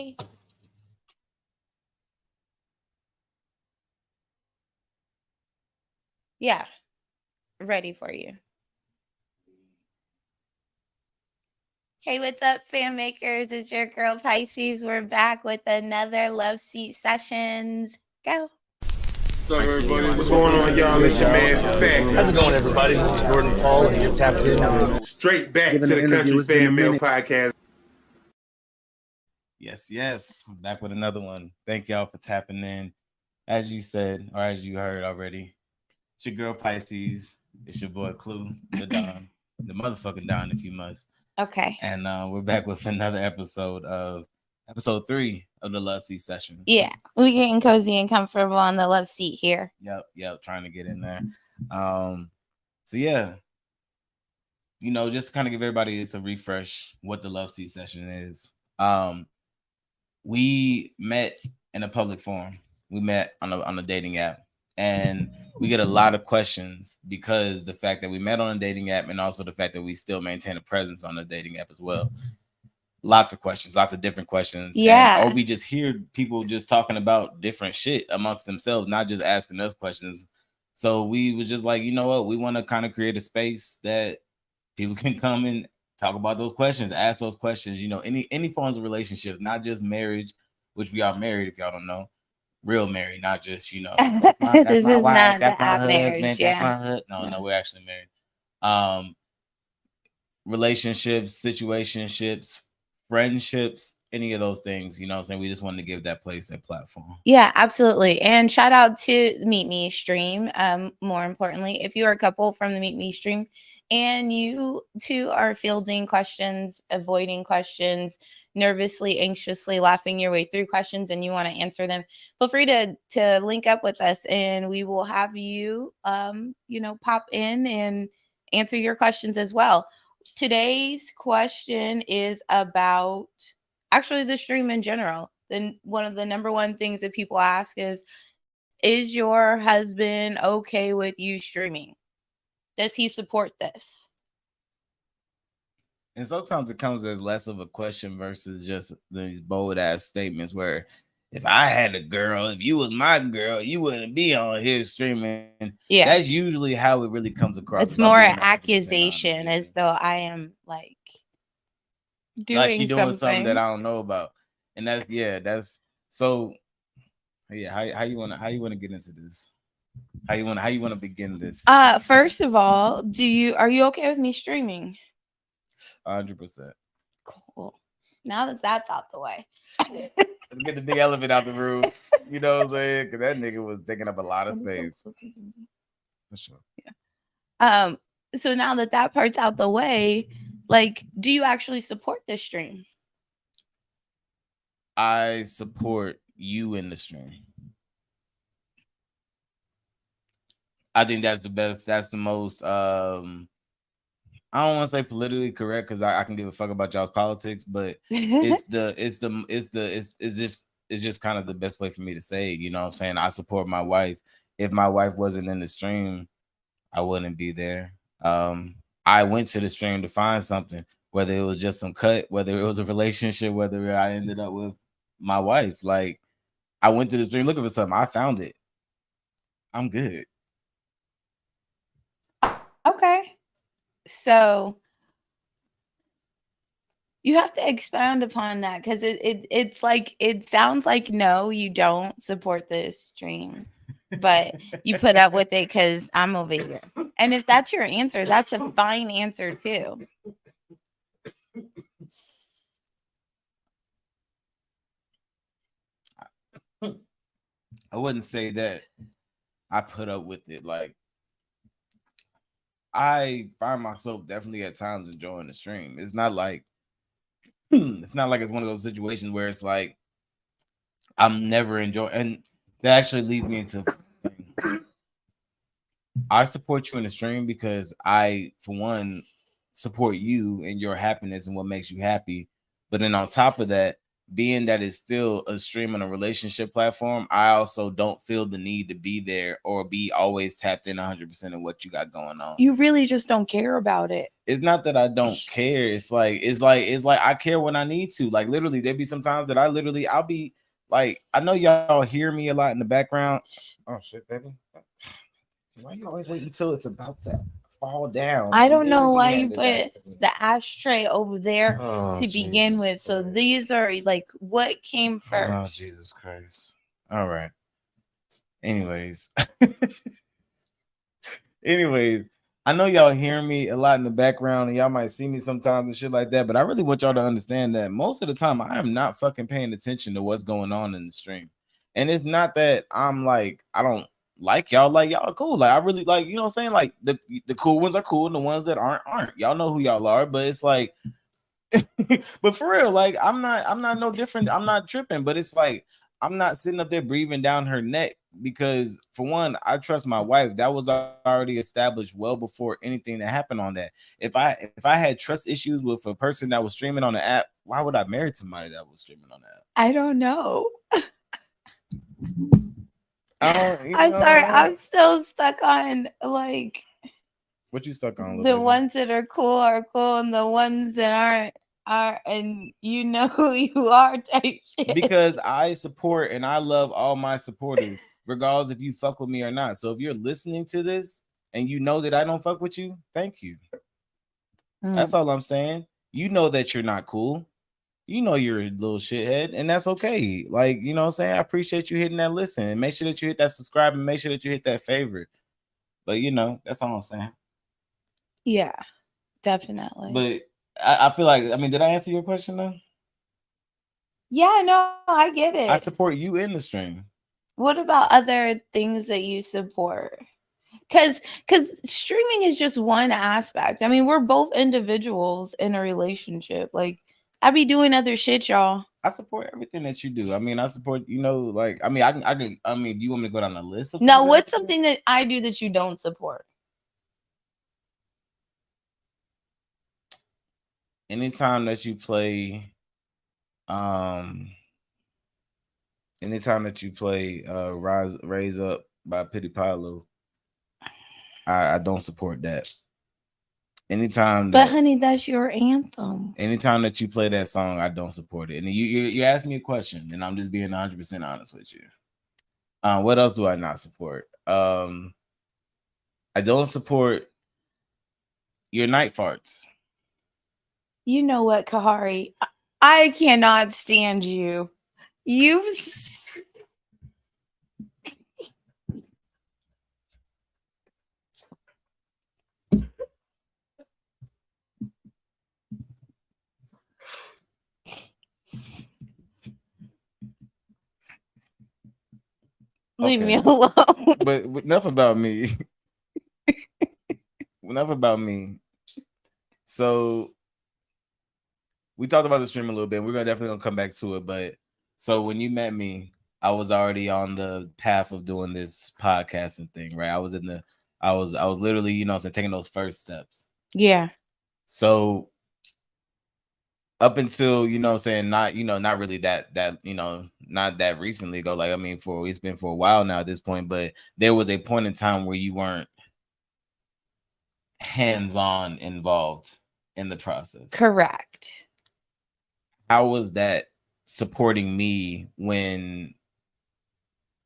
Hey. Yeah, ready for you. Hey, what's up, fan makers? It's your girl Pisces. We're back with another Loveseat Sessions. Go. What's up, everybody? What's going on, y'all? It's your man, Fat. How's it going, everybody? This is Jordan Paul, and you're tapped in. Straight back to the Country Fan Mail Podcast. Yes. I'm back with another one. Thank y'all for tapping in. As you said, or as you heard already, it's your girl Pisces. It's your boy Clue, the Don, the motherfucking Don, if you must. Okay. And we're back with another episode 3 of the Loveseat Sessions. Yeah, we getting cozy and comfortable on the love seat here. Yep, trying to get in there. So yeah, just to kind of give everybody a refresh what the Loveseat Session is. We met in a public forum. We met on a dating app, and we get a lot of questions because the fact that we met on a dating app, and also the fact that we still maintain a presence on the dating app as well. Lots of questions, lots of different questions. Yeah. Or we just hear people just talking about different shit amongst themselves, not just asking us questions. So we was just like, you know what? We want to kind of create a space that people can come and talk about those questions, ask those questions, any forms of relationships, not just marriage, which we are married, if y'all don't know. Real married, not just, this is not the app marriage. Yeah. No, we're actually married. Relationships, situationships, friendships, any of those things, what I'm saying? We just wanted to give that place a platform. Yeah, absolutely. And shout out to Meet Me stream. More importantly, if you are a couple from the Meet Me stream and you too are fielding questions, avoiding questions, nervously, anxiously laughing your way through questions, and you want to answer them, feel free to link up with us, and we will have you pop in and answer your questions as well. Today's question is about actually the stream in general. Then one of the number one things that people ask is your husband okay with you streaming? Does he support this? And sometimes it comes as less of a question versus just these bold ass statements where if I had a girl, if you was my girl, you wouldn't be on here streaming. Yeah. That's usually how it really comes across. It's more an accusation as though I am like doing something that I don't know about. And that's so yeah, how you wanna get into this? How you wanna begin this? First of all, are you okay with me streaming? 100%. Cool. Now that that's out the way. Let's get the big elephant out the room. You know what I'm saying? Because that nigga was taking up a lot of space. For sure. Yeah. So now that part's out the way, like, do you actually support this stream? I support you in the stream. I think that's the best. That's the most. I don't want to say politically correct because I can give a fuck about y'all's politics, but it's just kind of the best way for me to say it, you know what I'm saying? I support my wife. If my wife wasn't in the stream, I wouldn't be there. I went to the stream to find something, whether it was just some cut, whether it was a relationship, whether I ended up with my wife. Like, I went to the stream looking for something. I found it. I'm good. Okay. So you have to expound upon that because it's like it sounds like no, you don't support this stream, but you put up with it because I'm over here. And if that's your answer, that's a fine answer too. I wouldn't say that I put up with it. Like, I find myself definitely at times enjoying the stream. It's not like it's one of those situations where it's like I'm never enjoying. And that actually leads me into I support you in the stream because I, for one, support you and your happiness and what makes you happy. But then on top of that, being that it's still a stream on a relationship platform, I also don't feel the need to be there or be always tapped in 100% of what you got going on. You really just don't care about it. It's not that I don't care. It's like I care when I need to. Like literally, there be some times that I'll be like, I know y'all hear me a lot in the background. Oh shit, baby. Why you always wait until it's about to fall down? I don't know why you put the ashtray over there to begin with. So these are like what came first. Oh, Jesus Christ. All right. Anyways. I know y'all hearing me a lot in the background and y'all might see me sometimes and shit like that, but I really want y'all to understand that most of the time I am not fucking paying attention to what's going on in the stream. And it's not that I'm like, I don't like y'all, like y'all are cool. Like I really like, you know what I'm saying? Like the cool ones are cool and the ones that aren't. Y'all know who y'all are, but it's like but for real, like I'm not no different. I'm not tripping, but it's like I'm not sitting up there breathing down her neck because for one, I trust my wife. That was already established well before anything that happened on that. If I had trust issues with a person that was streaming on the app, why would I marry somebody that was streaming on the app? I don't know. I'm sorry. I'm still stuck on like what you stuck on. The ones that are cool, and the ones that aren't, and you know who you are type shit. Because I support and I love all my supporters, regardless if you fuck with me or not. So if you're listening to this and you know that I don't fuck with you, thank you. That's all I'm saying. You know that you're not cool. You know you're a little shithead, and that's okay. Like, you know what I'm saying? I appreciate you hitting that listen and make sure that you hit that subscribe and make sure that you hit that favorite. But you know, that's all I'm saying. Yeah, definitely. But I feel like, I mean, did I answer your question though? Yeah, no, I get it. I support you in the stream. What about other things that you support? Because streaming is just one aspect. I mean, we're both individuals in a relationship. Like, I be doing other shit, y'all. I support everything that you do. I mean, I support, you know, like, I mean, I mean, do you want me to go down the list of No, what's something that I do that you don't support? Anytime that you play Raise Up by Pity Palo, I don't support that. Anytime but honey, that's your anthem. Anytime that you play that song, I don't support it. And you asked me a question, and I'm just being 100% honest with you. What else do I not support? I don't support your night farts. You know what, Kahari? I cannot stand you. Leave me alone. But enough about me. Enough about me. So we talked about the stream a little bit. We're definitely gonna come back to it. But so when you met me, I was already on the path of doing this podcasting thing, right? I was literally, you know, taking those first steps. Yeah. So up until, you know, saying not really that, you know, not that recently ago. Like, I mean, it's been for a while now at this point, but there was a point in time where you weren't hands-on involved in the process. Correct. How was that supporting me when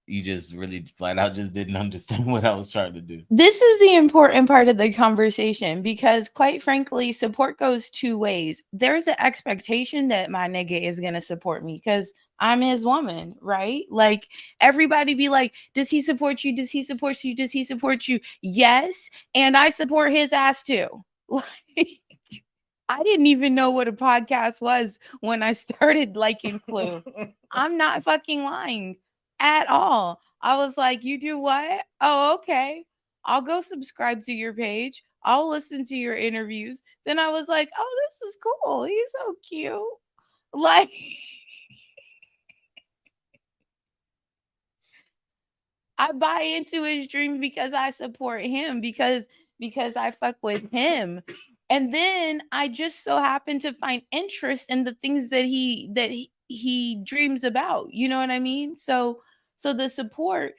you just really flat out just didn't understand what I was trying to do? This is the important part of the conversation because, quite frankly, support goes two ways. There's an expectation that my nigga is going to support me because I'm his woman, right? Like, everybody be like, does he support you? Does he support you? Does he support you? Yes. And I support his ass too. Like, I didn't even know what a podcast was when I started liking Clue. I'm not fucking lying at all. I was like, you do what? Oh, okay. I'll go subscribe to your page. I'll listen to your interviews. Then I was like, oh, this is cool. He's so cute. Like, I buy into his dream because I support him, because I fuck with him. And then I just so happen to find interest in the things that he he dreams about. You know what I mean? So the support,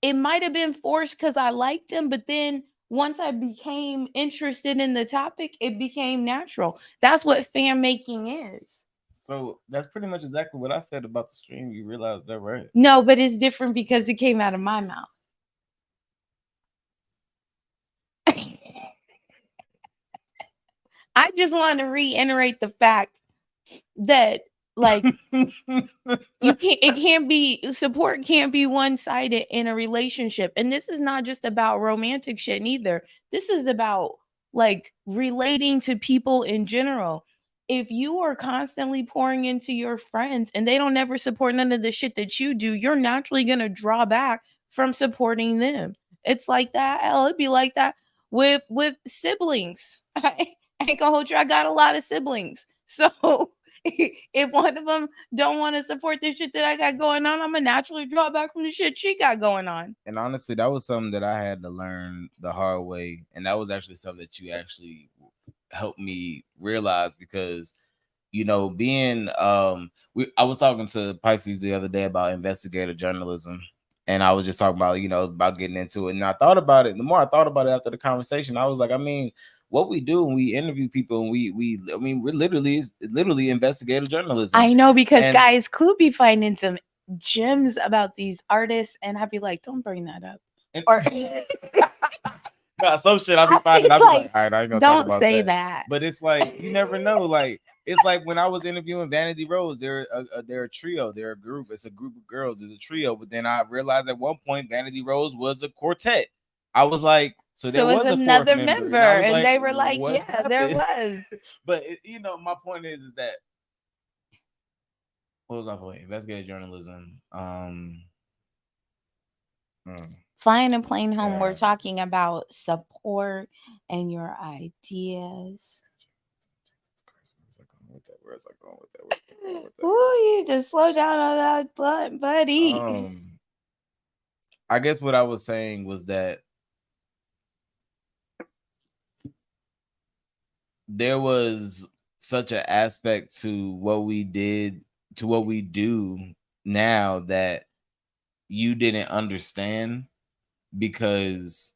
it might have been forced because I liked him, but then once I became interested in the topic, it became natural. That's what fan making is. So that's pretty much exactly what I said about the stream. You realize that, right? No, but it's different because it came out of my mouth. I just want to reiterate the fact that, like, it can't be, support can't be one-sided in a relationship. And this is not just about romantic shit neither. This is about like relating to people in general. If you are constantly pouring into your friends and they don't ever support none of the shit that you do, you're naturally going to draw back from supporting them. It's like that. Hell, it'd be like that with siblings. I ain't gonna hold you. I got a lot of siblings. So if one of them don't want to support the shit that I got going on, I'm gonna naturally draw back from the shit she got going on. And honestly, that was something that I had to learn the hard way, and that was actually something that you actually helped me realize, because being I was talking to Pisces the other day about investigative journalism, and I was just talking about about getting into it, and I thought about it. The more I thought about it after the conversation, I was like, I mean, what we do when we interview people, and we're literally investigative journalism. I know, because And guys could be finding some gems about these artists, and I'd be like, don't bring that up. Or some shit I'll be finding. I'll be like, all right, I ain't gonna talk don't about say that. that. But it's like, you never know. Like, it's like when I was interviewing Vanity Rose, they're a trio, they're a group. It's a group of girls, it's a trio. But then I realized at one point Vanity Rose was a quartet. I was like, so there was another a member, and, and they were like, what yeah, there happened? was. But my point is that, what was my point? Investigative journalism. Flying a plane home, Yeah. we're talking about support and your ideas. Where's I going with that? Ooh, you just slow down on that blunt, buddy. I guess what I was saying was that there was such an aspect to what we did, to what we do now, that you didn't understand, because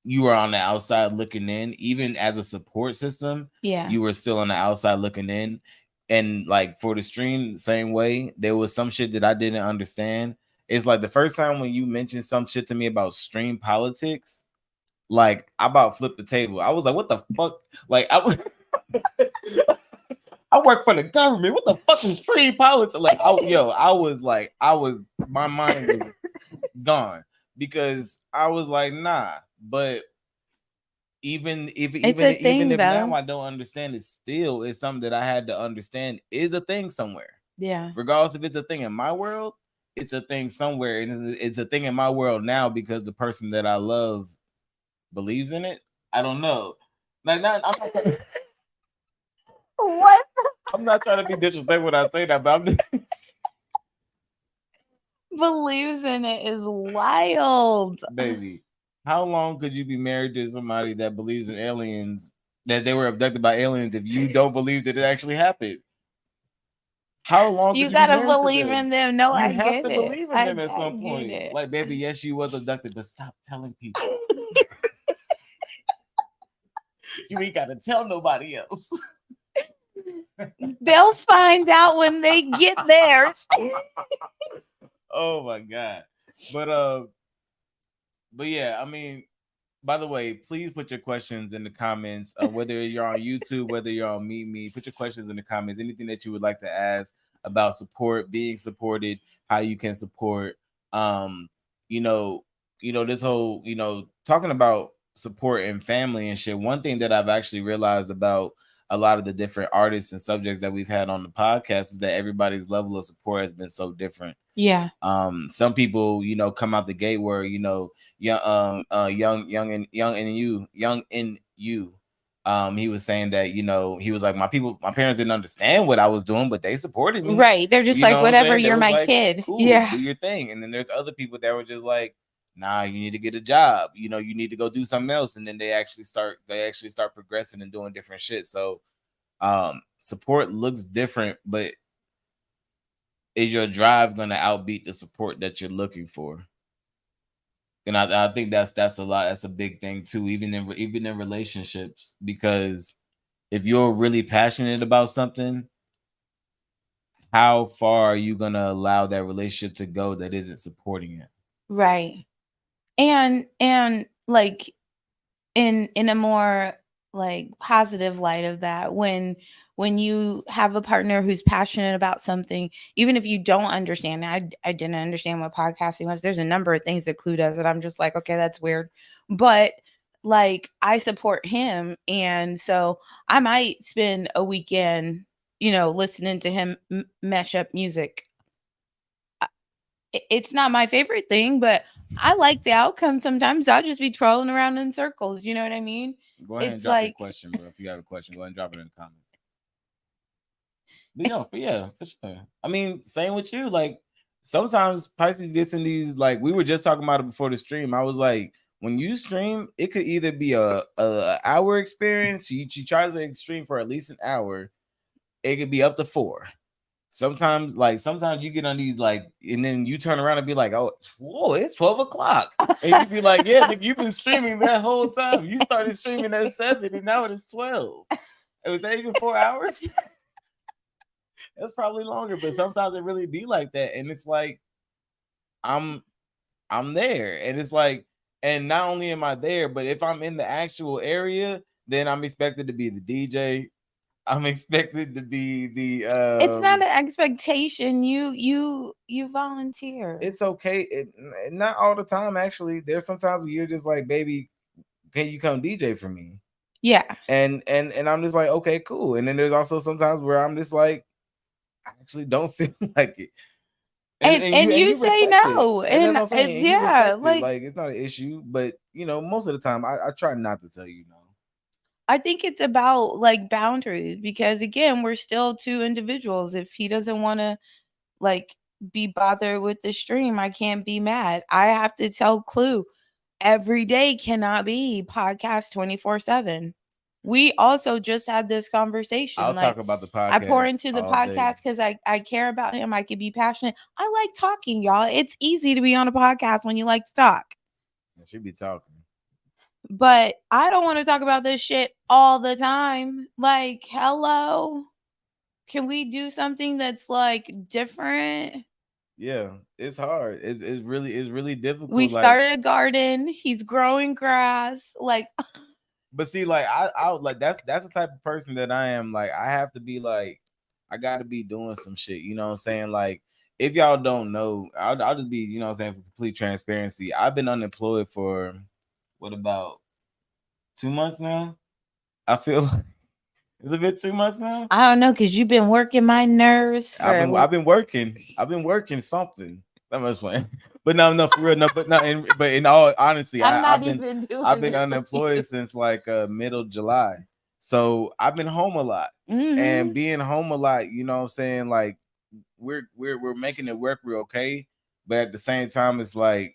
you were on the outside looking in. Even as a support system, Yeah, you were still on the outside looking in. And like for the stream, same way, there was some shit that I didn't understand. It's like the first time when you mentioned some shit to me about stream politics, like I about flipped the table. I was like, what the fuck? Like I was I work for the government. What the fuck is stream politics? Like my mind was gone, because I was like, nah. But even if now I don't understand, it still is something that I had to understand is a thing somewhere. Yeah. Regardless if it's a thing in my world, it's a thing somewhere, and it's a thing in my world now because the person that I love believes in it. I don't know. Like, I'm not What? I'm not trying to be disrespectful when I say that, but I'm Believes in it is wild. Baby, how long could you be married to somebody that believes in aliens, that they were abducted by aliens, if you don't believe that it actually happened? How long You could gotta be believe in them. No, you I have get to it. believe in them at I some get point. it. Like, baby, yes, she was abducted, but stop telling people. You ain't gotta tell nobody else. They'll find out when they get there. Oh my god. But yeah, I mean, by the way, please put your questions in the comments. Whether you're on YouTube, whether you're on Meet Me, put your questions in the comments. Anything that you would like to ask about support, being supported, how you can support. This whole, talking about support and family and shit. One thing that I've actually realized about a lot of the different artists and subjects that we've had on the podcast is that everybody's level of support has been so different. Yeah. Some people, come out the gate where, young in you. He was saying that, he was like, my parents didn't understand what I was doing, but they supported me. Right. They're just like, whatever, you're my like, kid. Cool, yeah. do your thing. And then there's other people that were just like, nah, you need to get a job. You need to go do something else. And then they actually start progressing and doing different shit. So Support looks different, but is your drive gonna outbeat the support that you're looking for? And I think that's a lot. That's a big thing too, even in relationships, because if you're really passionate about something, how far are you gonna allow that relationship to go that isn't supporting it? Right. And like in a more like positive light of that, when you have a partner who's passionate about something, even if you don't understand it, I didn't understand what podcasting was. There's a number of things that Clue does that I'm just like, okay, that's weird. But like I support him, and so I might spend a weekend, listening to him mesh up music. It's not my favorite thing, but I like the outcome. Sometimes I'll just be trolling around in circles. You know what I mean? Go ahead and It's drop your like, question, bro. If you have a question, go ahead and drop it in the comments. But yeah, for sure. I mean, same with you. Like sometimes Pisces gets in these, like we were just talking about it before the stream. I was like, when you stream, it could either be a hour experience. She tries to stream for at least an hour. It could be up to 4. Sometimes you get on these and then you turn around and be like, oh, whoa, it's 12 o'clock. And you be like, yeah, nigga, you've been streaming that whole time. You started streaming at 7 and now it is 12. Was that even 4 hours? That's probably longer, but sometimes it really be like that. And it's like, I'm there. And it's like, and not only am I there, but if I'm in the actual area, then I'm expected to be the DJ. I'm expected to be the it's not an expectation. You volunteer. It's okay. Not all the time, actually. There's sometimes where you're just like, baby, can you come DJ for me? Yeah. And I'm just like, okay, cool. And then there's also sometimes where I'm just like, I actually don't feel like it. And you say no. And that's what I'm saying. And you respect it. Like It's not an issue, but most of the time I try not to tell you no. I think it's about like boundaries, because again, we're still two individuals. If he doesn't want to like be bothered with the stream, I can't be mad. I have to tell Clue every day cannot be podcast 24/7. We also just had this conversation. I'll talk about the podcast. I pour into the podcast because I care about him. I can be passionate. I like talking, y'all. It's easy to be on a podcast when you like to talk. She be talking. But I don't want to talk about this shit all the time. Like, hello. Can we do something that's like different? Yeah, it's hard. It's really difficult. We started a garden. He's growing grass. Like, but see, like I like that's the type of person that I am. Like, I have to be like, I got to be doing some shit. You know what I'm saying? Like, if y'all don't know, I'll just be, you know what I'm saying, for complete transparency. I've been unemployed for what, about 2 months now? I feel like it's a bit 2 months now. I don't know, because you've been working my nerves. I've been working something. That much fun. But no, for real, no. But in all honesty, I've been unemployed since like middle July. So I've been home a lot, and being home a lot, you know what I'm saying? Like we're making it work real okay, but at the same time, it's like,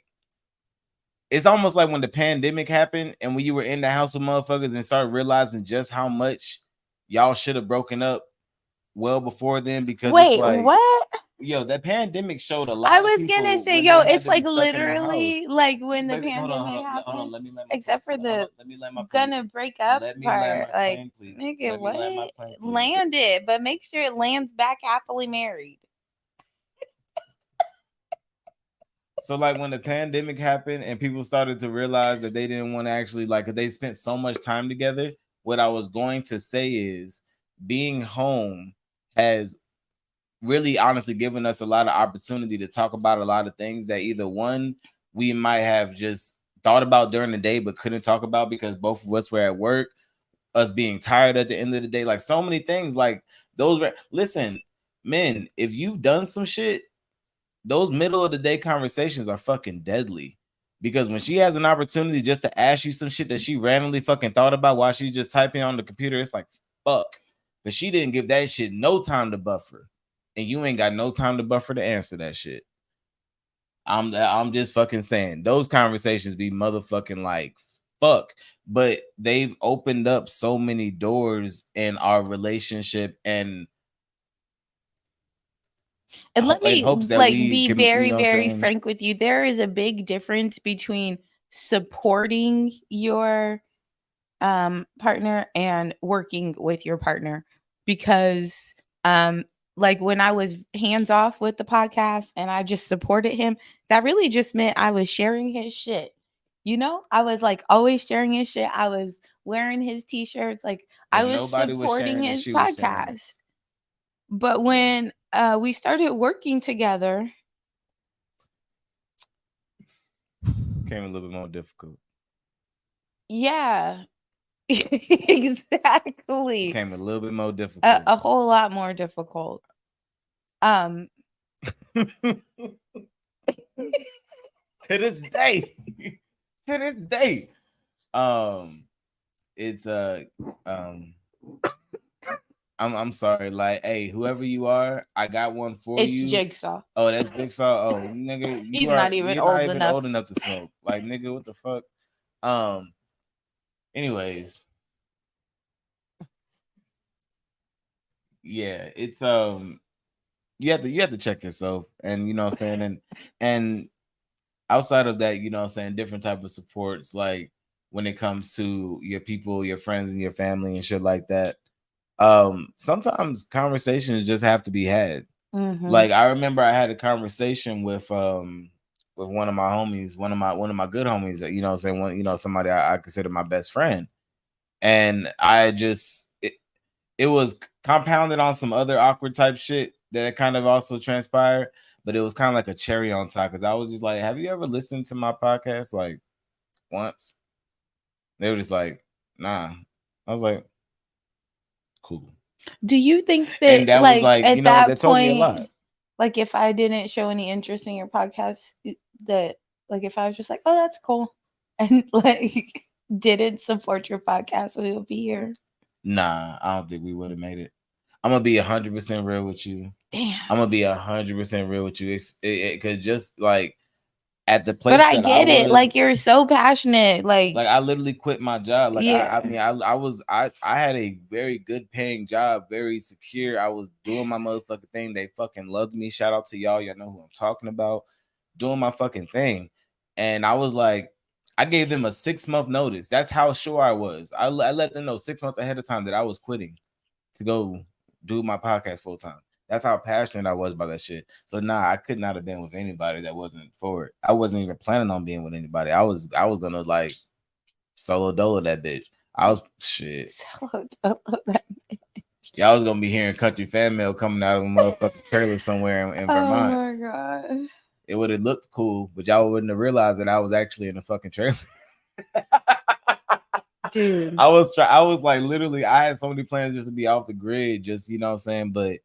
it's almost like when the pandemic happened and when you were in the house with motherfuckers and started realizing just how much y'all should have broken up well before then, because wait, it's like, what? Yo, the pandemic showed a lot. I was gonna say, yo, it's like literally like when the pandemic happened. Hold on, let me let except for the gonna break up part. Like, nigga, what? Land it, but make sure it lands back happily married. So like when the pandemic happened and people started to realize that they didn't want to actually, like, they spent so much time together. What I was going to say is, being home has really honestly given us a lot of opportunity to talk about a lot of things that either one, we might have just thought about during the day but couldn't talk about because both of us were at work, us being tired at the end of the day, like so many things like those. Listen, men, if you've done some shit, those middle of the day conversations are fucking deadly, because when she has an opportunity just to ask you some shit that she randomly fucking thought about while she's just typing on the computer, it's like, fuck, because she didn't give that shit no time to buffer. And you ain't got no time to buffer to answer that shit. I'm just fucking saying, those conversations be motherfucking like fuck, but they've opened up so many doors in our relationship and let me hopes that like we be can, very, you know what I'm very saying? frank with you. There is a big difference between supporting your partner and working with your partner, because like when I was hands off with the podcast and I just supported him, that really just meant I was sharing his shit. You know, I was like always sharing his shit. I was wearing his t-shirts. Like I If was nobody was supporting sharing it, his she was sharing it. podcast. But when we started working together, Became a little bit more difficult. yeah, exactly. Became a little bit more difficult. A whole lot more difficult. To this day. To this day. It's I'm sorry, like, hey, whoever you are, I got one for It's you. Jigsaw. Oh, that's Jigsaw. Oh, nigga, He's not even you're old not even enough. old enough to smoke. Like, nigga, what the fuck? Anyways. Yeah, it's you have to check yourself, and you know what I'm saying, and outside of that, you know what I'm saying, different type of supports, like when it comes to your people, your friends, and your family and shit like that. Sometimes conversations just have to be had. Mhm. Like I remember I had a conversation with one of my homies, one of my good homies, you know what I'm saying, one, you know, somebody I consider my best friend. And I just it was compounded on some other awkward type shit that kind of also transpired, but it was kind of like a cherry on top because I was just like, have you ever listened to my podcast like once? They were just like, nah. I was like, cool. Do you think And that that was like like, you at know, that that told me a lot. point, like if I didn't show any interest in your podcast, that like if I was just like, oh, that's cool, and like didn't support your podcast, we would be here? Nah, I don't think we would have made it. I'm gonna be 100% real with you. Damn. I'm gonna be 100% real with you. Cause just like at the But place I that get it. was, Like you're so passionate. Like I literally quit my job. Like yeah. I mean, I had a very good paying job, very secure. I was doing my motherfucking thing. They fucking loved me. Shout out to y'all. Y'all know who I'm talking about. Doing my fucking thing. And I was like, I gave them a 6-month notice. That's how sure I was. I let them know 6 months ahead of time that I was quitting to go do my podcast full time. That's how passionate I was about that shit. So nah, I could not have been with anybody that wasn't for it. I wasn't even planning on being with anybody. I was gonna like solo dolo that bitch. I was shit. Solo dolo that bitch. Y'all was gonna be hearing country fan mail coming out of a motherfucking trailer somewhere in Vermont. Oh my god. It would have looked cool, but y'all wouldn't have realized that I was actually in a fucking trailer. Dude. I was like literally, I had so many plans just to be off the grid, just you know what I'm saying, but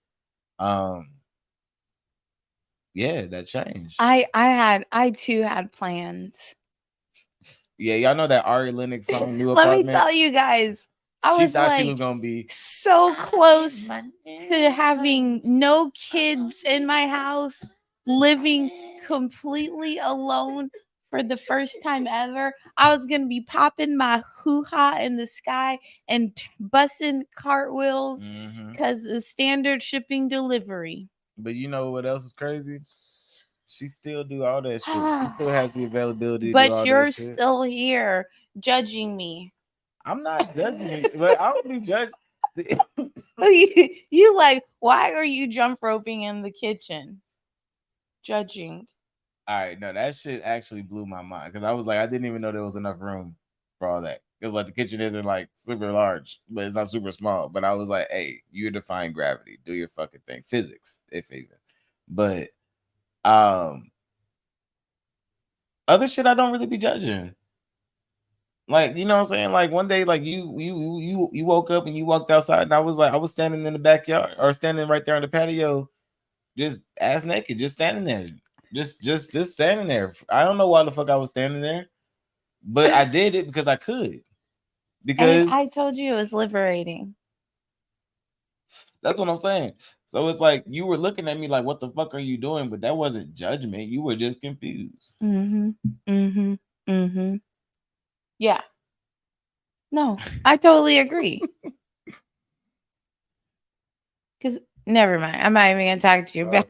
yeah, that changed. I too had plans. Yeah, y'all know that Ari Lennox song, New Let Apartment? me tell you guys, I She was thought like, she was gonna be so close to having no kids in my house, living completely alone for the first time ever. I was gonna be popping my hoo-ha in the sky and busting cartwheels because the standard shipping delivery. But you know what else is crazy? She still do all that shit. She still has the availability to do all But that you're shit. still here judging me. I'm not judging you, but I don't be judged. You like, why are you jump roping in the kitchen? Judging. All right, no, that shit actually blew my mind because I was like, I didn't even know there was enough room for all that. Because like the kitchen isn't like super large, but it's not super small. But I was like, hey, you're defying gravity. Do your fucking thing. Physics, if even. But other shit I don't really be judging. Like, you know what I'm saying? Like one day, like you woke up and you walked outside, and I was standing in the backyard or standing right there on the patio, just ass naked, just standing there. Just standing there. I don't know why the fuck I was standing there, but I did it because I could. Because and I told you it was liberating. That's what I'm saying. So it's like you were looking at me like, what the fuck are you doing? But that wasn't judgment. You were just confused. Mm-hmm. Mm-hmm. Mm-hmm. Yeah. No, I totally agree. Because never mind. I'm not even gonna talk to you back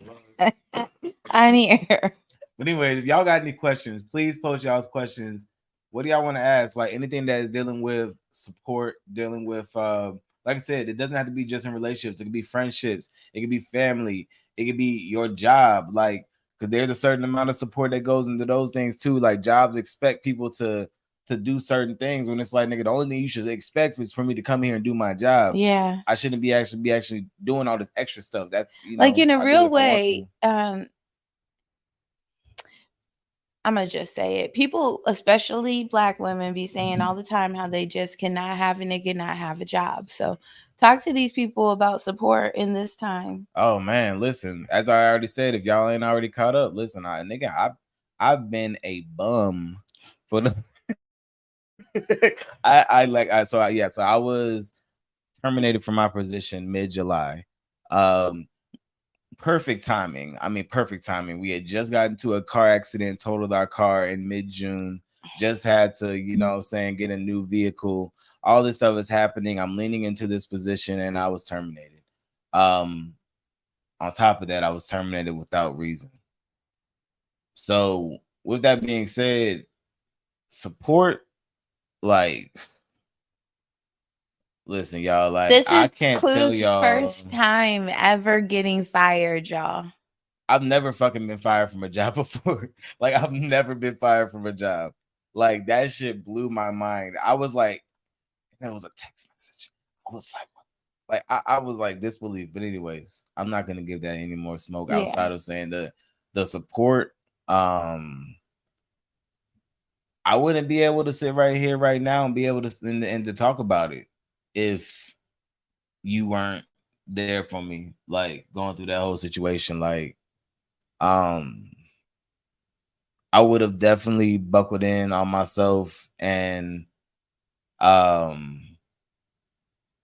on here. But anyway, if y'all got any questions, please post y'all's questions. What do y'all want to ask? Like anything that is dealing with support, dealing with like I said, it doesn't have to be just in relationships. It could be friendships, it could be family, it could be your job. Like, because there's a certain amount of support that goes into those things too. Like jobs expect people to do certain things when it's like, nigga, the only thing you should expect is for me to come here and do my job. Yeah. I shouldn't be actually doing all this extra stuff. That's, you know, like in a I do it real if I want way, to. I'm gonna just say it. People, especially Black women, be saying all the time how they just cannot have a nigga, not have a job. So talk to these people about support in this time. Oh man, listen, as I already said, if y'all ain't already caught up, listen, I've been a bum for the so I was terminated from my position mid-July. Perfect timing. I mean, perfect timing. We had just gotten into a car accident, totaled our car in mid-June. Just had to, you know what I'm saying, get a new vehicle. All this stuff is happening. I'm leaning into this position and I was terminated. On top of that, I was terminated without reason. So, with that being said, support, like, listen, y'all, like, This I is can't tell Clue's y'all. first time ever getting fired, y'all. I've never fucking been fired from a job before. Like, I've never been fired from a job. Like, that shit blew my mind. I was like, and it was a text message. I was like, what? Like, I was like disbelief. But anyways, I'm not gonna give that any more smoke outside of saying the support. I wouldn't be able to sit right here right now and be able to and to talk about it if you weren't there for me, like going through that whole situation. Like, I would have definitely buckled in on myself and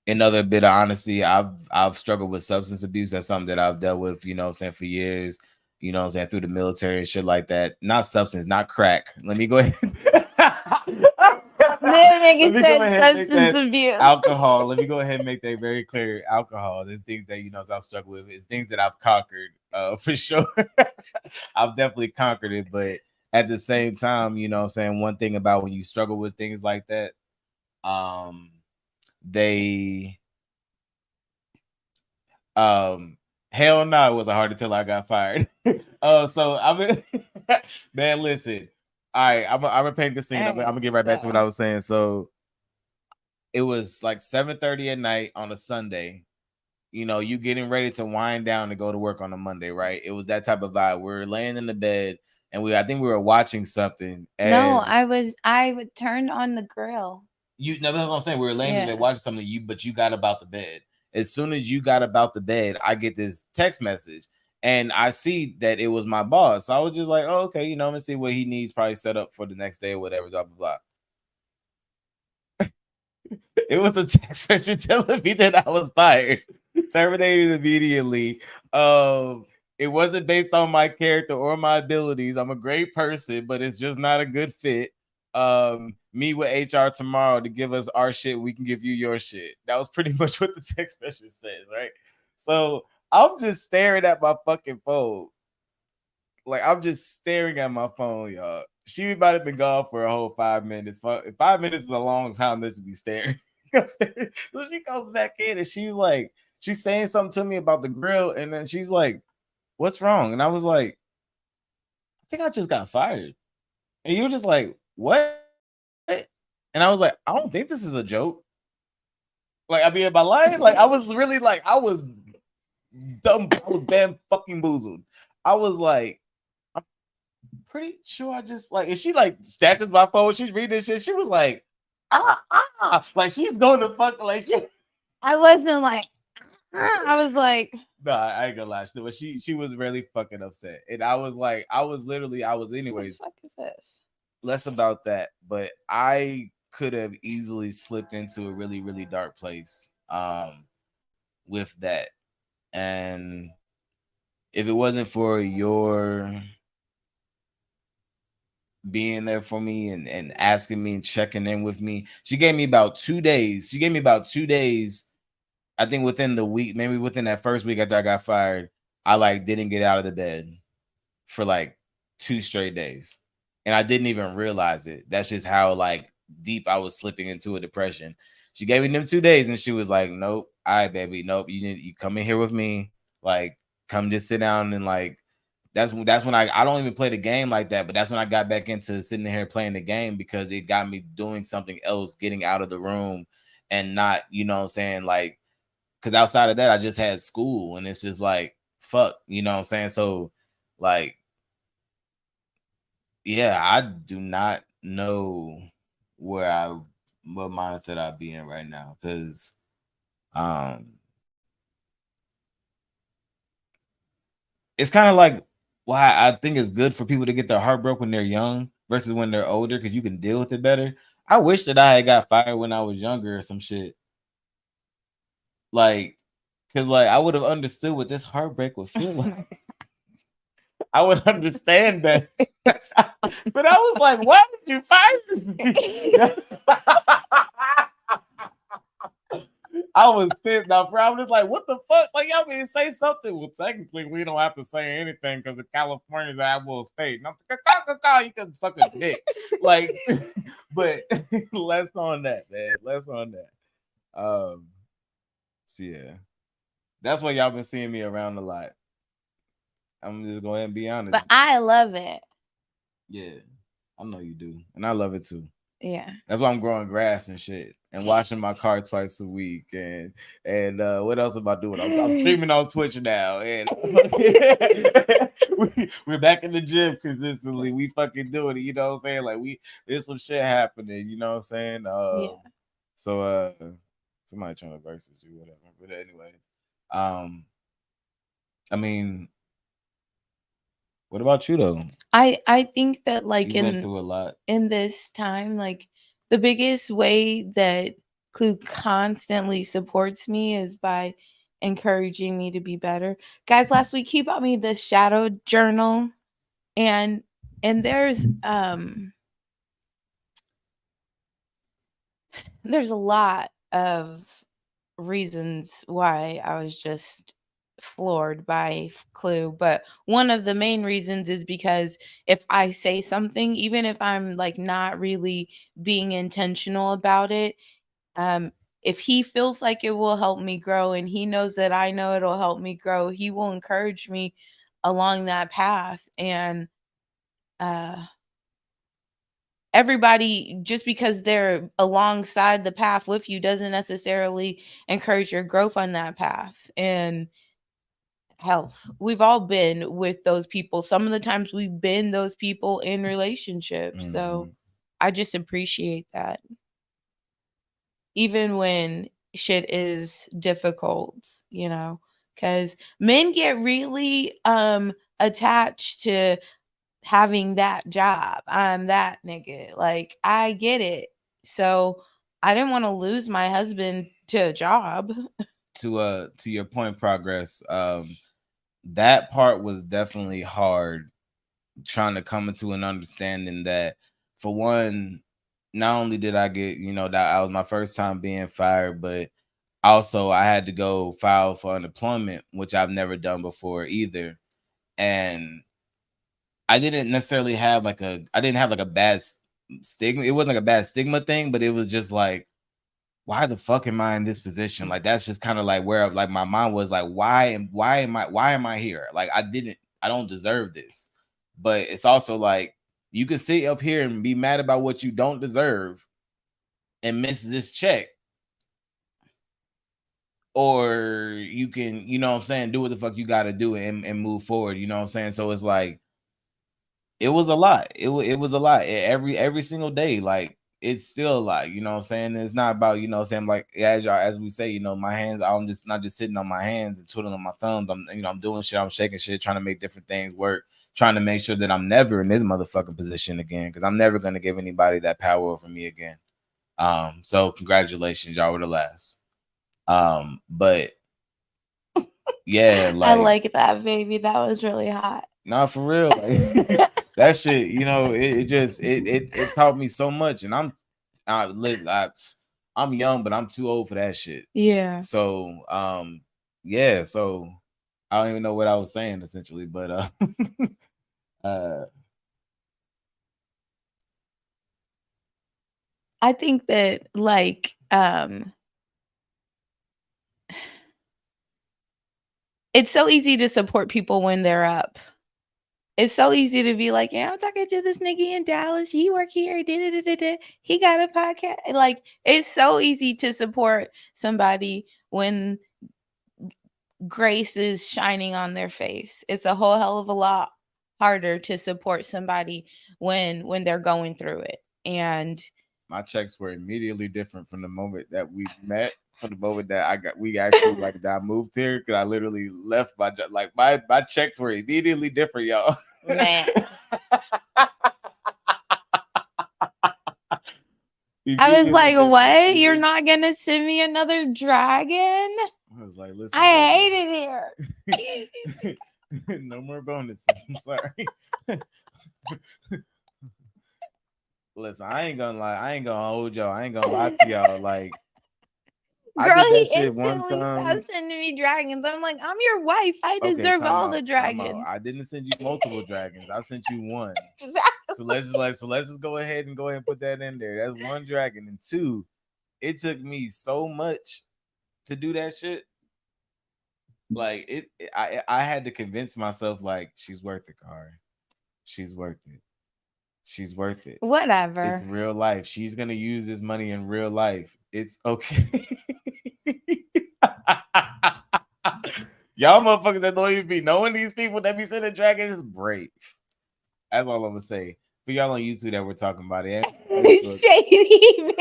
another bit of honesty, I've struggled with substance abuse. That's something that I've dealt with, you know what I'm saying, for years, you know what I'm saying, through the military and shit like that. Not substance, not crack. Let me go ahead. Let me go ahead and make that abuse. alcohol. Let me go ahead and make that very clear. Alcohol. There's things that, you know, I've struggled with. It's things that I've conquered, for sure. I've definitely conquered it, but at the same time, you know what I'm saying, one thing about when you struggle with things like that, they hell no, it wasn't hard until I got fired. So I mean, man, listen. All right, I'm gonna paint the scene. I'm gonna get right back to what I was saying. So it was like 7:30 at night on a Sunday. You know, you getting ready to wind down to go to work on a Monday, right? It was that type of vibe. We're laying in the bed and I think we were watching something. And No, I would turn on the grill. You know, that's what I'm saying. We were laying in bed watching something, but you got about the bed. As soon as you got about the bed, I get this text message and I see that it was my boss. So I was just like, oh, okay, you know, I'm gonna see what he needs, probably set up for the next day or whatever, blah blah blah. It was a text message telling me that I was fired, terminated immediately. It wasn't based on my character or my abilities. I'm a great person, but it's just not a good fit. Meet with HR tomorrow to give us our shit. We can give you your shit. That was pretty much what the text message says, right? So I'm just staring at my fucking phone. Like, I'm just staring at my phone, y'all. She might have been gone for a whole 5 minutes. 5 minutes is a long time to be staring. So she comes back in and she's saying something to me about the grill, and then she's like, "What's wrong?" And I was like, "I think I just got fired." And you were just like, "What?" And I was like, "I don't think this is a joke." Like, I mean, am I lying? Like, I was really like, I was dumb, I was damn fucking boozled. I was like, I'm pretty sure I just like, and she like snatches my phone, she's reading this shit. She was like, like she's going to fuck, like she. I wasn't like, I was like, No, I ain't gonna lie. She was really fucking upset. And I was like, I was anyways. what the fuck is this? Less about that, but I could have easily slipped into a really, really dark place with that. And if it wasn't for your being there for me and asking me and checking in with me. She gave me about 2 days. I think within the week, maybe within that first week after I got fired, I like didn't get out of the bed for like 2 straight days. And I didn't even realize it. That's just how like deep I was slipping into a depression. She gave me them 2 days and she was like, nope, all right, baby, nope, you come in here with me. Like, come just sit down and like that's when I don't even play the game like that, but that's when I got back into sitting here playing the game because it got me doing something else, getting out of the room and not, you know what I'm saying, like, because outside of that, I just had school and it's just like, fuck, you know what I'm saying? So, like, yeah, I do not know what mindset I'd be in right now because um it's kind of like why I think it's good for people to get their heart broke when they're young versus when they're older because you can deal with it better. I wish that I had got fired when I was younger or some shit. Like, because like I would have understood what this heartbreak would feel like. I would understand that. But I was like, why did you fire me? I was pissed now, bro. I was just like, what the fuck? Like, y'all mean say something? Well, technically, we don't have to say anything because the California's Admiral State. And I'm like, you can suck a dick. Like, but less on that, man. Less on that. So yeah. That's why y'all been seeing me around a lot. I'm just going to be honest. But I love it. Yeah, I know you do. And I love it too. Yeah. That's why I'm growing grass and shit and washing my car twice a week. And what else am I doing? I'm streaming on Twitch now. And we're back in the gym consistently. We fucking doing it. You know what I'm saying? Like there's some shit happening. You know what I'm saying? Yeah. So somebody trying to versus you, whatever. But anyway, I mean, what about you though? I think that like you went through a lot in this time, like the biggest way that Clue constantly supports me is by encouraging me to be better. Guys, last week he bought me the shadow journal and there's a lot of reasons why I was just floored by Clue, but one of the main reasons is because if I say something, even if I'm like not really being intentional about it, if he feels like it will help me grow and he knows that I know it'll help me grow, he will encourage me along that path. And everybody, just because they're alongside the path with you, doesn't necessarily encourage your growth on that path. And health, we've all been with those people. Some of the times we've been those people in relationships. So I just appreciate that. Even when shit is difficult, you know, because men get really attached to having that job. I'm that nigga. Like, I get it. So I didn't want to lose my husband to a job. To your point, Progress, that part was definitely hard, trying to come into an understanding that, for one, not only did I get, that I was my first time being fired, but also I had to go file for unemployment, which I've never done before either. And I didn't necessarily have like a bad stigma. It wasn't like a bad stigma thing, but it was just like, why the fuck am I in this position? Like, that's just kind of like where like my mind was like, why am I here? Like, I don't deserve this. But it's also like, you can sit up here and be mad about what you don't deserve and miss this check. Or you can, you know what I'm saying, do what the fuck you got to do and move forward. You know what I'm saying? So it's like, it was a lot. It was a lot every single day. Like, it's still a lot, you know what I'm saying? It's not about, you know what I'm saying, like, as we say, my hands, I'm just not just sitting on my hands and twiddling my thumbs. I'm doing shit, I'm shaking shit, trying to make different things work, trying to make sure that I'm never in this motherfucking position again, because I'm never going to give anybody that power over me again. So congratulations, y'all were the last. But yeah, like, I like that, baby. That was really hot. Nah, for real. Like, that shit, you know, it taught me so much, and I'm young, but I'm too old for that shit. Yeah. So yeah, so I don't even know what I was saying essentially, but I think that like it's so easy to support people when they're up. It's so easy to be like, yeah, I'm talking to this nigga in Dallas. He work here. He got a podcast. Like, it's so easy to support somebody when grace is shining on their face. It's a whole hell of a lot harder to support somebody when they're going through it. And my checks were immediately different from the moment that we met. From the moment that we actually like that I moved here, because I literally left my job. Like my checks were immediately different, y'all. Man. I was like, what? You're not gonna send me another dragon? I was like, listen, I hate it here. No more bonuses. I'm sorry. Listen, I ain't gonna lie. I ain't gonna hold y'all. I ain't gonna lie to y'all. Like, girl, I did that he shit one instantly time. started sending me dragons. I'm like, I'm your wife. I deserve all the dragons. I didn't send you multiple dragons. I sent you one. So let's just go ahead and put that in there. That's one dragon. And two, it took me so much to do that shit. Like I had to convince myself like she's worth it, Kari. She's worth it. She's worth it. Whatever. It's real life. She's gonna use this money in real life. It's okay. Y'all motherfuckers that don't even be knowing these people that be sending dragons is brave. That's all I'm gonna say. For y'all on YouTube that we're talking about it. Shady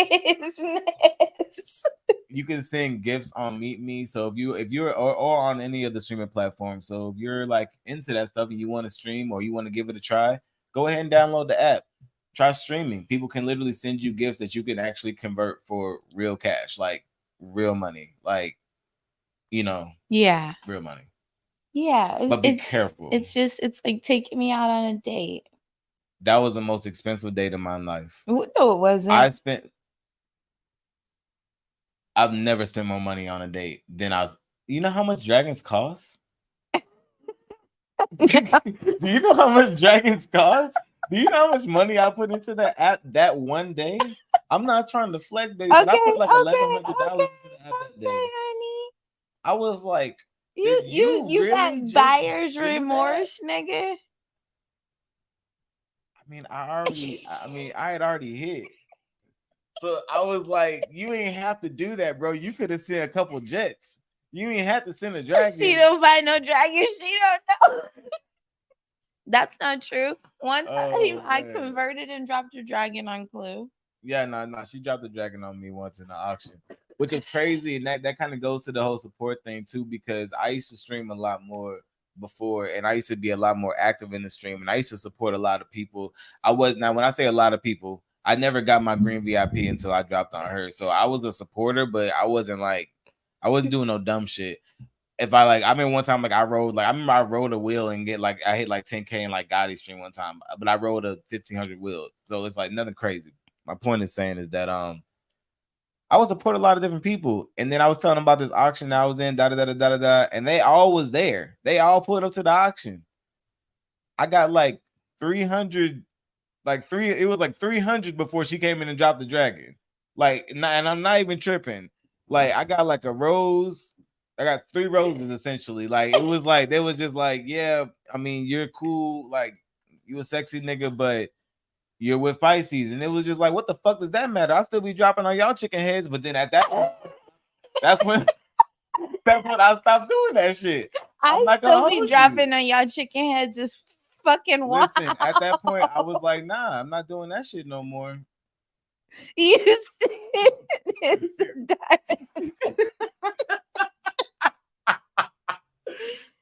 business. You can send gifts on Meet Me. So if you're or on any of the streaming platforms. So if you're like into that stuff and you want to stream or you want to give it a try, go ahead and download the app. Try streaming. People can literally send you gifts that you can actually convert for real cash, like real money, like, you know, yeah, real money. Yeah, but be careful. It's like taking me out on a date. That was the most expensive date of my life. No, it wasn't. I've never spent more money on a date than I was. You know how much dragons cost? Do you know how much dragons cost? Do you know how much money I put into that app that one day? I'm not trying to flex, baby. But I put like $1,100 into the app that day. Honey. I was like, you really got buyer's remorse, nigga. I had already hit. So I was like, you ain't have to do that, bro. You could have sent a couple jets. You ain't have to send a dragon. She don't buy no dragon. She don't know. That's not true. One time I converted and dropped a dragon on Clue. Yeah, no. She dropped a dragon on me once in the auction, which is crazy. And that kind of goes to the whole support thing too, because I used to stream a lot more before, and I used to be a lot more active in the stream, and I used to support a lot of people. When I say a lot of people, I never got my green VIP until I dropped on her. So I was a supporter, but I wasn't doing no dumb shit. If I remember one time, I rode a wheel and I hit like 10K in like Gotti stream one time, but I rode a 1,500 wheel. So it's like nothing crazy. My point is saying is that I would support a lot of different people. And then I was telling them about this auction that I was in, and they all was there. They all pulled up to the auction. I got like 300, it was like 300 before she came in and dropped the dragon. And I'm not even tripping. I got like a rose. I got 3 roses essentially. It was like, they was just like, yeah, I mean, you're cool. You a sexy nigga, but you're with Pisces. And it was just like, what the fuck does that matter? I'll still be dropping on y'all chicken heads. But then at that point, that's when I stopped doing that shit. I still be dropping on y'all chicken heads is fucking wild. Listen, at that point, I was like, nah, I'm not doing that shit no more. You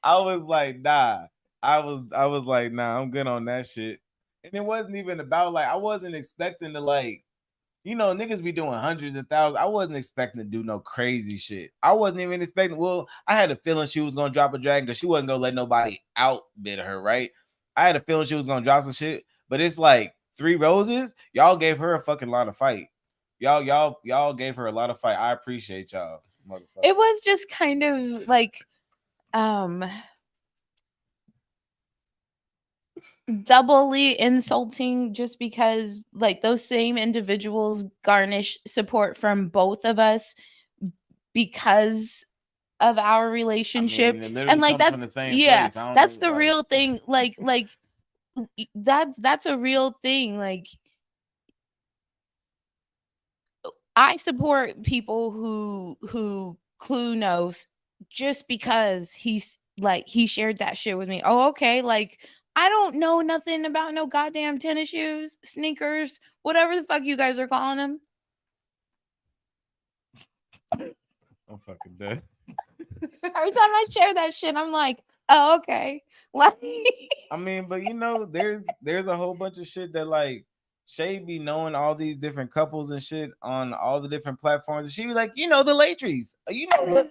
I was like, nah. I was like, nah, I'm good on that shit. And it wasn't even about I wasn't expecting to niggas be doing hundreds of thousands. I wasn't expecting to do no crazy shit. I wasn't even expecting. Well, I had a feeling she was gonna drop a dragon because she wasn't gonna let nobody outbid her, right? I had a feeling she was gonna drop some shit, but it's like 3 roses. Y'all gave her a fucking lot of fight. Y'all gave her a lot of fight. I appreciate y'all, motherfucker. It was just kind of like doubly insulting just because like those same individuals garnish support from both of us because of our relationship. And like that's that's the real thing. Like that's a real thing. Like I support people who Clue knows just because he's like he shared that shit with me. Oh, okay. Like I don't know nothing about no goddamn tennis shoes, sneakers, whatever the fuck you guys are calling them. I'm fucking dead. Every time I share that shit, I'm like, oh, okay. Like I mean, but you know, there's a whole bunch of shit that like Shay be knowing all these different couples and shit on all the different platforms. And she be like, you know, the Latries, you know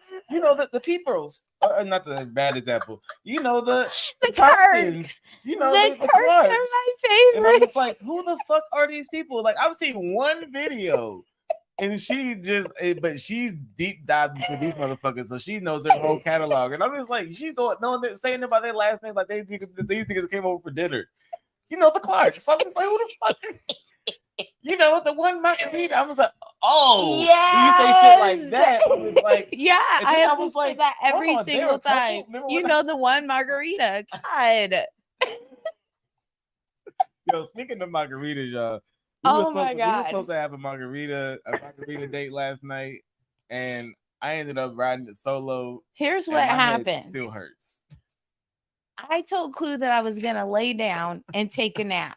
the peoples, or not the bad example, you know the Thompsons, you know the Kirks are Clarks. my And favorite. I'm just like, who the fuck are these people? Like I've seen one video. And she just, but she's deep dived into these motherfuckers, so she knows their whole catalog. And I'm just like, she's going, knowing saying about their last name, like these niggas came over for dinner. You know, the Clarks. So I'm just like, who the fuck? You know, the one margarita. I was like, oh, yeah. You say shit like that. I was like, yeah, I was like, that every single time. You know, the one margarita. God. Yo, speaking of margaritas, y'all. We were supposed to have a margarita date last night, and I ended up riding it solo. Here's what happened. Still hurts. I told Clue that I was gonna lay down and take a nap,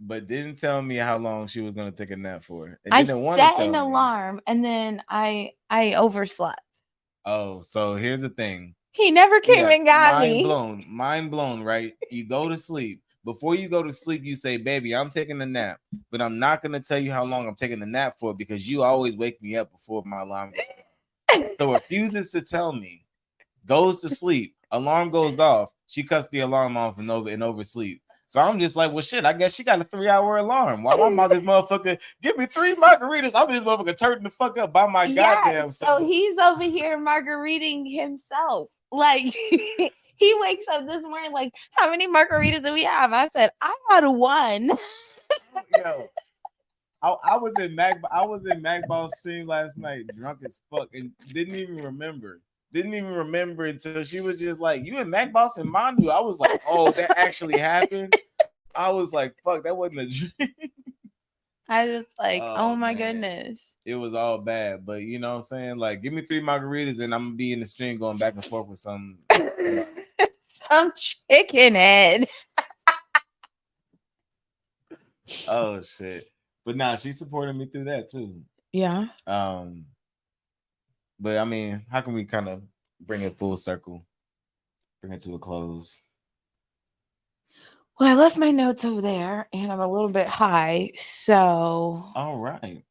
but didn't tell me how long she was gonna take a nap for. And I set an alarm, and then I overslept. Oh, so here's the thing. He never came and got me. Mind blown, right? You go to sleep. Before you go to sleep, you say, baby, I'm taking a nap, but I'm not going to tell you how long I'm taking the nap for because you always wake me up before my alarm goes off. So refuses to tell me, goes to sleep, alarm goes off. She cuts the alarm off and oversleep. So I'm just like, well, shit, I guess she got a 3-hour alarm. Why my this motherfucker give me 3 margaritas? I'm just motherfucker turning the fuck up by my goddamn self. So he's over here margariting himself. Like he wakes up this morning like, how many margaritas do we have? I said, I had 1. Yo, I was in Magball's stream last night, drunk as fuck, and didn't even remember until she was just like, you and Macboss and Mandu. I was like, oh, that actually happened. I was like, fuck, that wasn't a dream. I was like, oh my goodness. It was all bad, but you know what I'm saying? Like, give me 3 margaritas and I'm gonna be in the stream going back and forth with some chicken head. Oh shit. But nah, she supported me through that too. Yeah. But I mean, how can we kind of bring it full circle? Bring it to a close. Well, I left my notes over there and I'm a little bit high. So all right.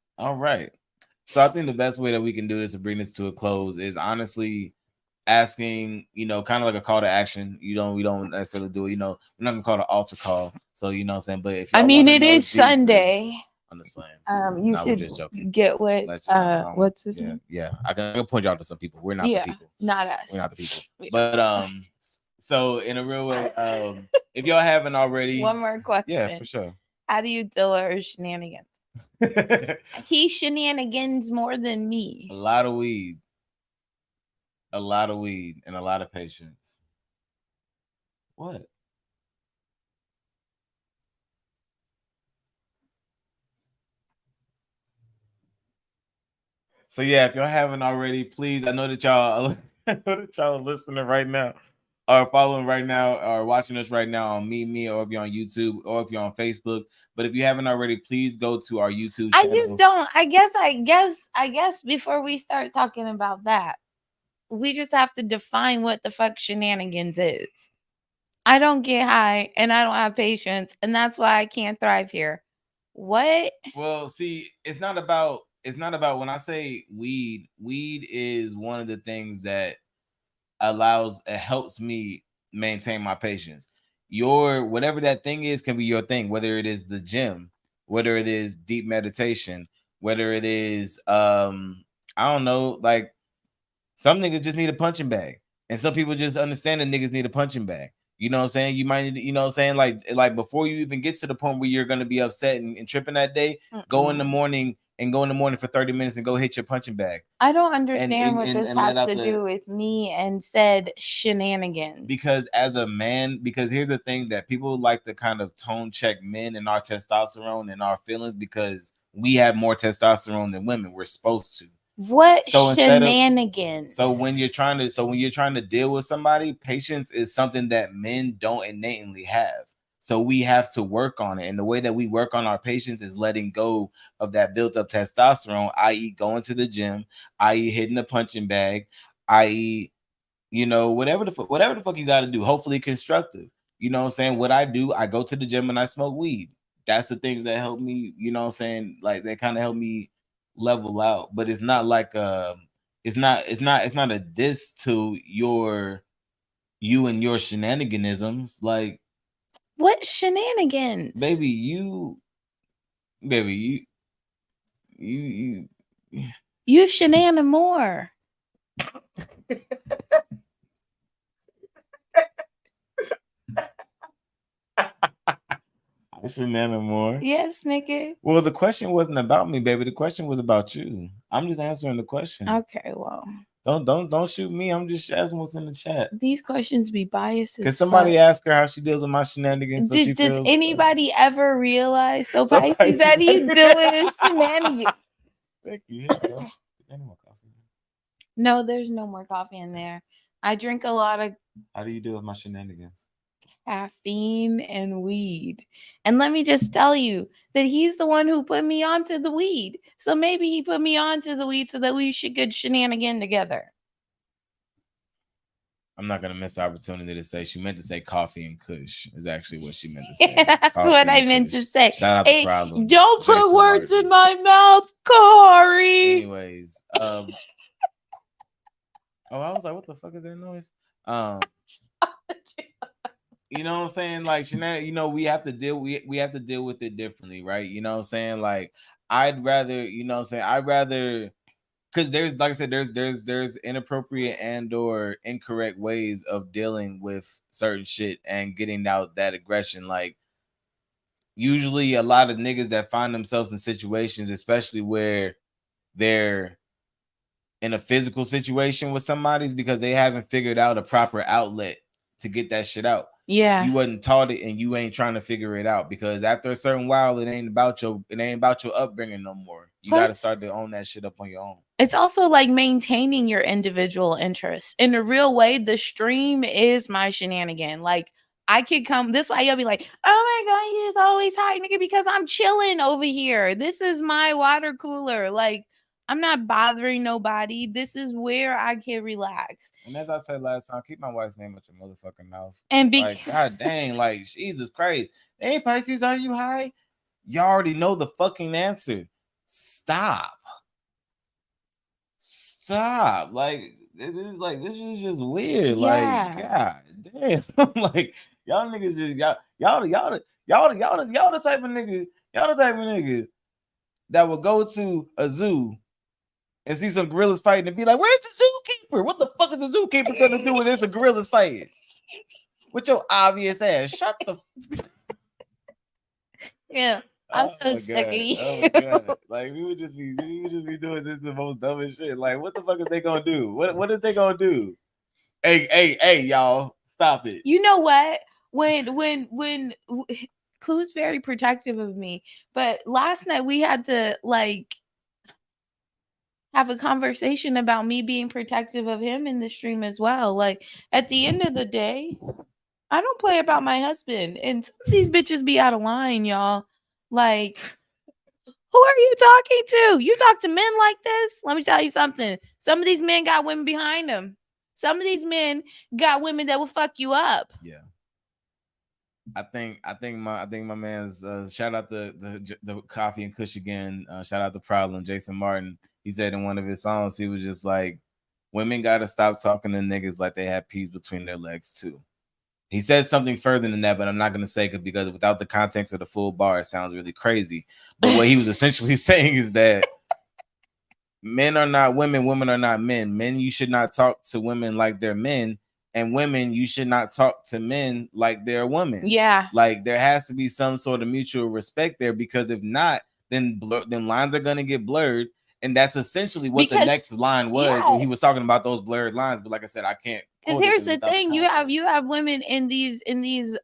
So I think the best way that we can do this to bring this to a close is honestly asking, you know, kind of like a call to action. We don't necessarily do it, you know, we're not gonna call it an altar call. So you know what I'm saying? But if I mean it is Jesus, Sunday. I'm just playing. You should get what what's his name? Yeah. I can point you out to some people. We're not the people. Not us. We're not the people. But so in a real way, if y'all haven't already, one more question. Yeah, for sure. How do you deal with her shenanigans? He shenanigans more than me. A lot of weed, and a lot of patience. What? So yeah, if y'all haven't already, please, I know that y'all are listening right now, or following right now, or watching us right now on Me, or if you're on YouTube, or if you're on Facebook. But if you haven't already, please go to our YouTube channel. I just don't. I guess before we start talking about that, we just have to define what the fuck shenanigans is. I don't get high and I don't have patience, and that's why I can't thrive here. What? Well, see, it's not about when I say weed is one of the things that helps me maintain my patience. your whatever that thing is can be your thing, whether it is the gym, whether it is deep meditation, whether it is I don't know, like some niggas just need a punching bag, and some people just understand that niggas need a punching bag. You know what I'm saying? You might, you know what I'm saying? Like before you even get to the point where you're gonna be upset and tripping that day, go in the morning for 30 minutes and go hit your punching bag. I don't understand what this has to do with me and said shenanigans. Because as a man, because here's the thing that people like to kind of tone check men and our testosterone and our feelings because we have more testosterone than women. We're supposed to. What shenanigans? So when you're trying to deal with somebody, patience is something that men don't innately have. So we have to work on it. And the way that we work on our patience is letting go of that built up testosterone, i.e. going to the gym, i.e. hitting the punching bag, i.e. you know, whatever the fuck you got to do, hopefully constructive. You know what I'm saying? What I do, I go to the gym and I smoke weed. That's the things that help me, you know what I'm saying? Like they kind of help me level out, but it's not like it's not a diss to you and your shenaniganisms. Like what shenanigans? Baby, you shenanin more. Shenanin more. Yes, nigga. Well, the question wasn't about me, baby. The question was about you. I'm just answering the question. Okay, well. Don't shoot me. I'm just asking what's in the chat. These questions be biased. Can somebody ask her how she deals with my shenanigans? So she does anybody ever realize? So Pisces, that he's doing shenanigans. Thank you. Any more coffee? No, there's no more coffee in there. I drink a lot of. How do you deal with my shenanigans? Caffeine and weed. And let me just tell you that he's the one who put me onto the weed. So maybe he put me onto the weed so that we should get shenanigan together. I'm not gonna miss the opportunity to say she meant to say coffee and kush is actually what she meant to say. That's what I meant to say. Shout out to Problem. Don't put words in my mouth, Corey. Anyways, oh, I was like, what the fuck is that noise? You know what I'm saying? Like, you know, we have to deal with it differently, right? You know what I'm saying? Like, I'd rather, you know what I'm saying? Because there's, like I said, there's inappropriate and or incorrect ways of dealing with certain shit and getting out that aggression. Like, usually a lot of niggas that find themselves in situations, especially where they're in a physical situation with somebody, is because they haven't figured out a proper outlet to get that shit out. Yeah, you wasn't taught it and you ain't trying to figure it out, because after a certain while it ain't about your upbringing no more. You got to start to own that shit up on your own. It's also like maintaining your individual interests in a real way. The stream is my shenanigan. Like, I could come this way, you'll be like, oh my god, you're just always high, nigga, because I'm chilling over here. This is my water cooler. Like, I'm not bothering nobody. This is where I can relax. And as I said last time, keep my wife's name out your motherfucking mouth. And like, god dang, like, Jesus Christ. Hey, Pisces, are you high? You already know the fucking answer. Stop. Like, it is like, this is just weird. Yeah. Like, god damn. Like, y'all niggas just y'all the type of nigga that will go to a zoo and see some gorillas fighting and be like, where's the zookeeper? What the fuck is the zookeeper gonna do when there's a gorillas fighting? With your obvious ass. Shut the yeah. I'm so sick of you. Oh my god. Like, we would just be doing this the most dumbest shit. Like, what the fuck is they gonna do? What is they gonna do? Hey, y'all, stop it. You know what? When Clue's very protective of me, but last night we had to like have a conversation about me being protective of him in the stream as well. Like, at the end of the day, I don't play about my husband, and some of these bitches be out of line, y'all. Like, who are you talking to? You talk to men like this? Let me tell you something. Some of these men got women behind them. Some of these men got women that will fuck you up. Yeah. I think my man's shout out the Coffee and Kush again. Shout out the Problem, Jason Martin. He said in one of his songs, he was just like, women gotta stop talking to niggas like they have peas between their legs too. He says something further than that, but I'm not going to say it because without the context of the full bar, it sounds really crazy. But what he was essentially saying is that men are not women, women are not men. Men, you should not talk to women like they're men, and women, you should not talk to men like they're women. Yeah. Like there has to be some sort of mutual respect there, because if not, then lines are going to get blurred. And that's essentially what the next line was when he was talking about those blurred lines. But like I said, I can't. Because here's the thing: you have women in these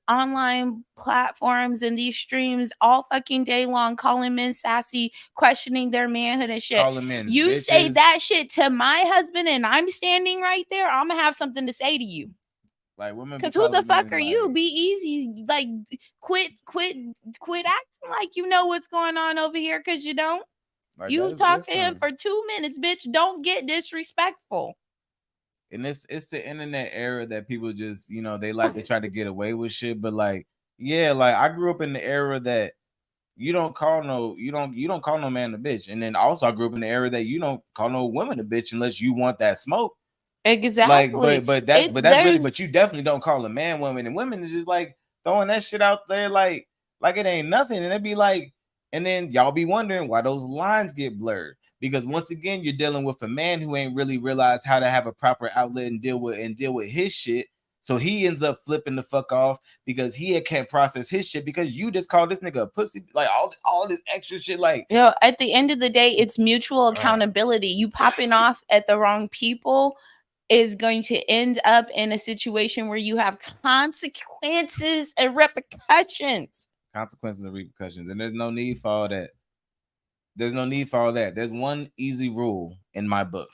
online platforms and these streams all fucking day long, calling men sassy, questioning their manhood and shit. Calling men you bitches. Say that shit to my husband, and I'm standing right there. I'm gonna have something to say to you. Like women, because who the fuck are you? Be easy. Like quit acting like you know what's going on over here, because you don't. Like, you talk to him for 2 minutes, bitch. Don't get disrespectful. And it's the internet era that people just, you know, they like to try to get away with shit. But like, yeah, like I grew up in the era that you don't call no man a bitch. And then also I grew up in the era that you don't call no woman a bitch unless you want that smoke. Exactly. Like, but that's really, but you definitely don't call a man woman, and women is just like throwing that shit out there like it ain't nothing. And it'd be like, and then y'all be wondering why those lines get blurred. Because once again, you're dealing with a man who ain't really realized how to have a proper outlet and deal with his shit. So he ends up flipping the fuck off because he can't process his shit because you just called this nigga a pussy. Like all this extra shit. Like, yo, at the end of the day, it's mutual accountability. You popping off at the wrong people is going to end up in a situation where you have consequences and repercussions. And there's no need for all that. There's one easy rule in my book.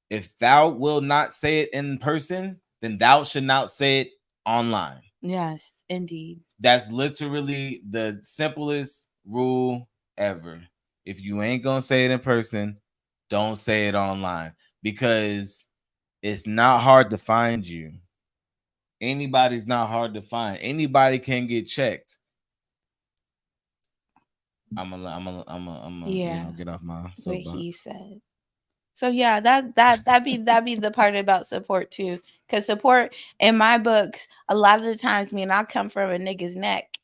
If thou will not say it in person, then thou should not say it online. Yes, indeed. That's literally the simplest rule ever. If you ain't gonna say it in person, don't say it online, because it's not hard to find you. Anybody's not hard to find. Anybody can get checked. I'm gonna get off my soapbox. What he said. So yeah, that'd be the part about support too. Because support in my books, a lot of the times mean I come from a nigga's neck.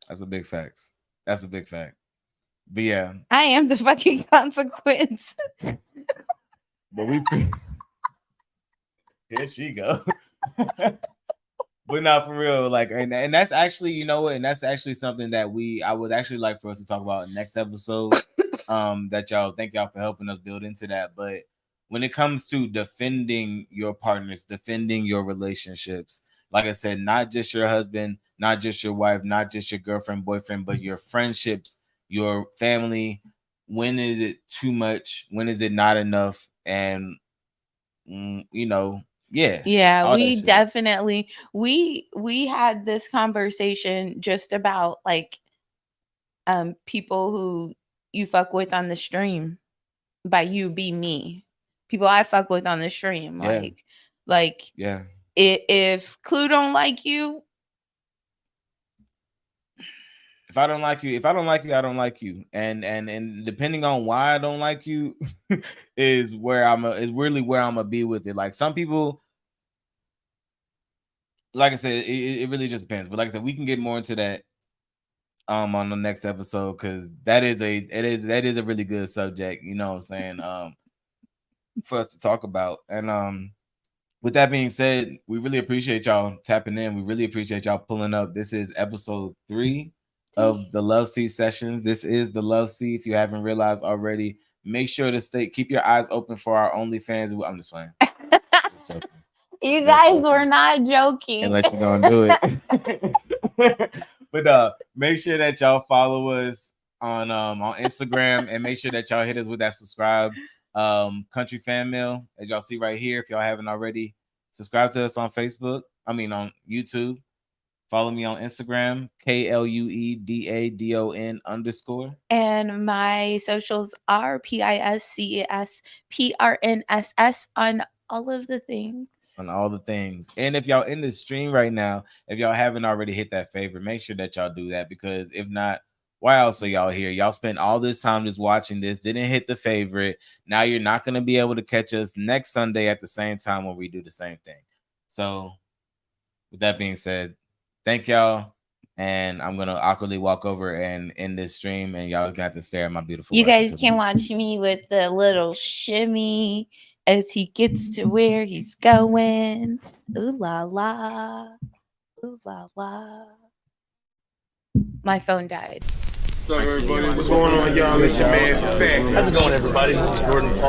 That's a big fact. But yeah, I am the fucking consequence. But here she go. But not for real, like, and that's actually, you know what, and that's actually something that I would actually like for us to talk about in next episode. That y'all, thank y'all for helping us build into that. But when it comes to defending your partners, defending your relationships, like I said, not just your husband, not just your wife, not just your girlfriend, boyfriend, but your friendships, your family. When is it too much? When is it not enough? And you know, yeah, we definitely we had this conversation just about like people who you fuck with on the stream. By you be me, people I fuck with on the stream. Like yeah, if Clue don't like you, if I don't like you, I don't like you. And depending on why I don't like you is really where I'm gonna be with it. Like some people, like I said, it really just depends. But like I said, we can get more into that on the next episode, because that is a really good subject, you know what I'm saying, for us to talk about. And with that being said, we really appreciate y'all tapping in. We really appreciate y'all pulling up. This is episode 3 of the Loveseat Sessions. This is the Loveseat. If you haven't realized already, make sure to keep your eyes open for our OnlyFans. I'm just playing. You guys were not joking. Unless you're gonna do it. But make sure that y'all follow us on Instagram, and make sure that y'all hit us with that subscribe. Country Fan Mail, as y'all see right here. If y'all haven't already, subscribe to us on Facebook. On YouTube. Follow me on Instagram, KLUEDADON_. And my socials are PISCESPRNSS on all of the things. On all the things. And if y'all in the stream right now, if y'all haven't already hit that favorite, make sure that y'all do that, because if not, Why else are y'all here? Y'all spent all this time just watching this, didn't hit the favorite. Now you're not going to be able to catch us next Sunday at the same time when we do the same thing. So with that being said, thank y'all. And I'm going to awkwardly walk over and end this stream, and y'all got to stare at my beautiful You wife. guys can watch me with the little shimmy as he gets to where he's going. Ooh la la. Ooh la la. My phone died. What's up, everybody? What's going on, y'all? It's your man, Fat. How's it going, everybody? This is Gordon Paul.